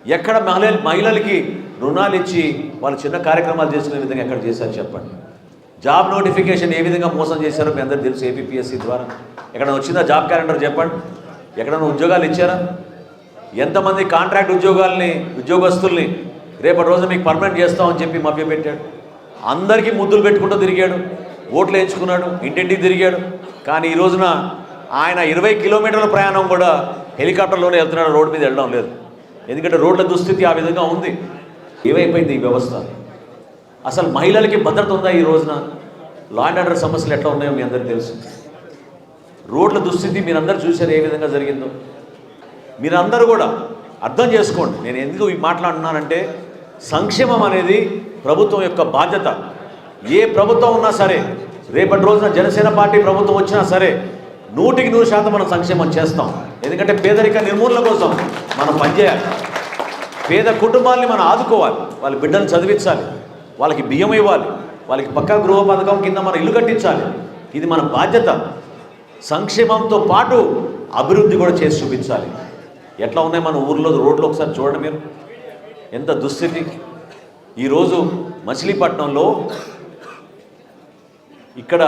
ఎక్కడ మహిళలకి రుణాలు ఇచ్చి వాళ్ళు చిన్న కార్యక్రమాలు చేసుకునే విధంగా ఎక్కడ చేశారు చెప్పండి. జాబ్ నోటిఫికేషన్ ఏ విధంగా మోసం చేశారో మీ అందరికీ తెలుసు. ఏపీపీఎస్సీ ద్వారా ఎక్కడ వచ్చిందా జాబ్ క్యాలెండర్ చెప్పండి. ఎక్కడైనా ఉద్యోగాలు ఇచ్చారా? ఎంతమంది కాంట్రాక్ట్ ఉద్యోగస్తుల్ని రేపటి రోజు మీకు పర్మనెంట్ చేస్తామని చెప్పి మభ్యపెట్టాడు. అందరికీ ముద్దులు పెట్టుకుంటూ తిరిగాడు, ఓట్లు వేయించుకున్నాడు, ఇంటింటికి తిరిగాడు. కానీ ఈ రోజున ఆయన 20 కిలోమీటర్ల ప్రయాణం కూడా హెలికాప్టర్లోనే వెళ్తున్నాడు, రోడ్డు మీద వెళ్ళడం లేదు. ఎందుకంటే రోడ్ల దుస్థితి ఆ విధంగా ఉంది. ఏమైపోయింది ఈ వ్యవస్థ? అసలు మహిళలకి భద్రత ఉందా ఈ రోజున? లా అండ్ ఆర్డర్ సమస్యలు ఎట్లా ఉన్నాయో మీ అందరికీ తెలుసు. రోడ్ల దుస్థితి మీరందరూ చూశారు ఏ విధంగా జరిగిందో. మీరందరూ కూడా అర్థం చేసుకోండి. నేను ఎందుకు మాట్లాడుతున్నానంటే సంక్షేమం అనేది ప్రభుత్వం యొక్క బాధ్యత. ఏ ప్రభుత్వం ఉన్నా సరే, రేపటి రోజున జనసేన పార్టీ ప్రభుత్వం వచ్చినా సరే 100% మనం సంక్షేమం చేస్తాం. ఎందుకంటే పేదరిక నిర్మూలన కోసం మనం పనిచేయాలి. పేద కుటుంబాలని మనం ఆదుకోవాలి, వాళ్ళ బిడ్డను చదివించాలి, వాళ్ళకి బియ్యం ఇవ్వాలి, వాళ్ళకి పక్కా గృహ పథకం కింద మనం ఇల్లు కట్టించాలి. ఇది మన బాధ్యత. సంక్షేమంతో పాటు అభివృద్ధి కూడా చేసి చూపించాలి. ఎట్లా ఉన్నాయి మన ఊర్లో రోడ్లు ఒకసారి చూడండి మీరు, ఎంత దుస్థితి. ఈరోజు మచిలీపట్నంలో ఇక్కడ